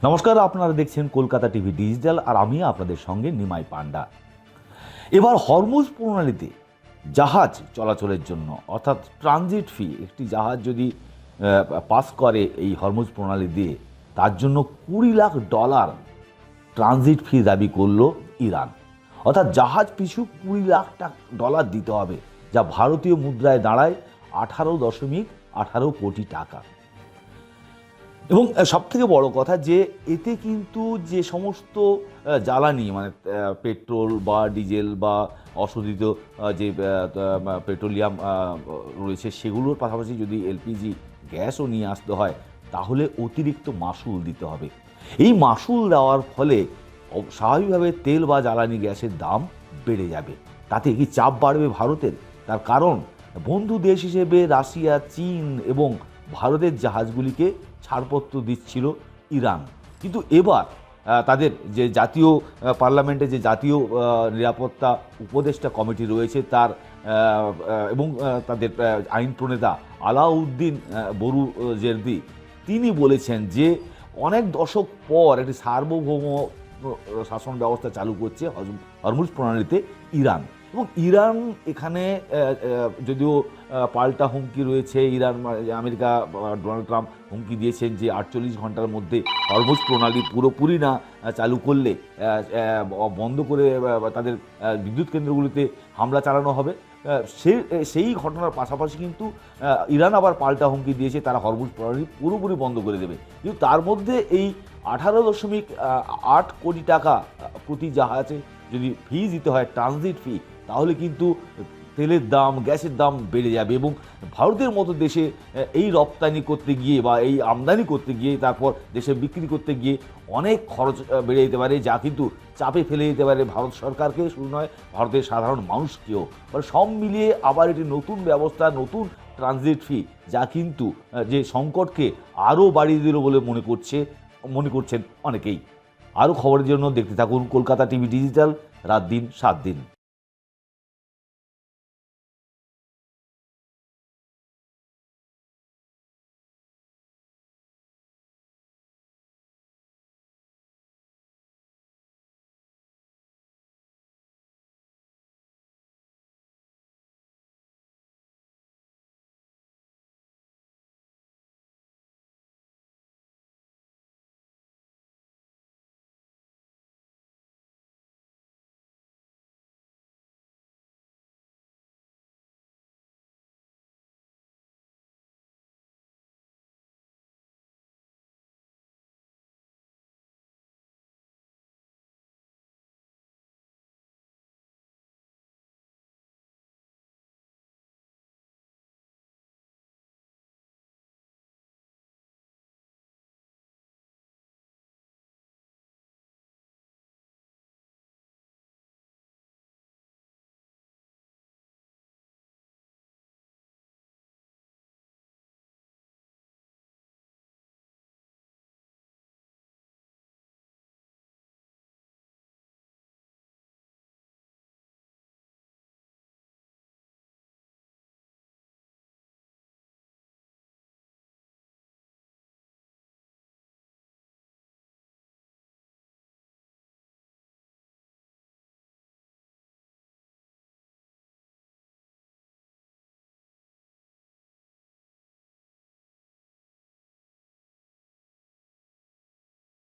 নমস্কার, আপনারা দেখছেন কলকাতা টিভি ডিজিটাল, আর আমি আপনাদের সঙ্গে নিমাই পান্ডা। এবার হরমুজ প্রণালীতে জাহাজ চলাচলের জন্য অর্থাৎ ট্রানজিট ফি, একটি জাহাজ যদি পাস করে এই হরমুজ প্রণালী দিয়ে, তার জন্য $20 লাখ ট্রানজিট ফি দাবি করল ইরান। অর্থাৎ জাহাজ পিছু $20 লাখ দিতে হবে, যা ভারতীয় মুদ্রায় দাঁড়ায় 18.18 কোটি টাকা। এবং সবথেকে বড় কথা যে এতে কিন্তু যে সমস্ত জ্বালানি মানে পেট্রোল বা ডিজেল বা অশোধিত যে পেট্রোলিয়াম রয়েছে, সেগুলোর পাশাপাশি যদি এলপিজি গ্যাসও নিয়ে আসতে হয়, তাহলে অতিরিক্ত মাশুল দিতে হবে। এই মাশুল দেওয়ার ফলে স্বাভাবিকভাবে তেল বা জ্বালানি গ্যাসের দাম বেড়ে যাবে। তাতে কি চাপ বাড়বে ভারতের? তার কারণ বন্ধু দেশ হিসেবে রাশিয়া, চীন এবং ভারতের জাহাজগুলিকে ছাড়পত্র দিচ্ছিল ইরান। কিন্তু এবার তাদের যে জাতীয় পার্লামেন্টে যে জাতীয় নিরাপত্তা উপদেষ্টা কমিটি রয়েছে তার এবং তাদের আইন প্রণেতা আলাউদ্দিন বরু জেরদি, তিনি বলেছেন যে অনেক দশক পর একটি সার্বভৌম শাসন ব্যবস্থা চালু করছে হরমুজ প্রণালীতে ইরান। এবং ইরান এখানে যদিও পাল্টা হুমকি রয়েছে, ইরান আমেরিকা ডোনাল্ড ট্রাম্প হুমকি দিয়েছেন যে 48 ঘন্টার মধ্যে হরমুজ প্রণালী পুরোপুরি না চালু করলে বন্ধ করে তাদের বিদ্যুৎ কেন্দ্রগুলিতে হামলা চালানো হবে। সেই ঘটনার পাশাপাশি কিন্তু ইরান আবার পাল্টা হুমকি দিয়েছে তারা হরমুজ প্রণালী পুরোপুরি বন্ধ করে দেবে। কিন্তু তার মধ্যে এই 18.8 কোটি টাকা প্রতি জাহাজে যদি ফি দিতে হয়, ট্রানজিট ফি, তাহলে কিন্তু তেলের দাম, গ্যাসের দাম বেড়ে যাবে। এবং ভারতের মতো দেশে এই রপ্তানি করতে গিয়ে বা এই আমদানি করতে গিয়ে তারপর দেশে বিক্রি করতে গিয়ে অনেক খরচ বেড়ে যেতে পারে, যা কিন্তু চাপে ফেলে দিতে পারে ভারত সরকারকে, শুধু নয় ভারতের সাধারণ মানুষকেও। সব মিলিয়ে আবার এটি নতুন ব্যবস্থা, নতুন ট্রানজিট ফি, যা কিন্তু যে সংকটকে আরও বাড়িয়ে দিল বলে মনে করছেন অনেকেই। আরও খবরের জন্য দেখতে থাকুন কলকাতা টিভি ডিজিটাল, রাত দিন 7 দিন।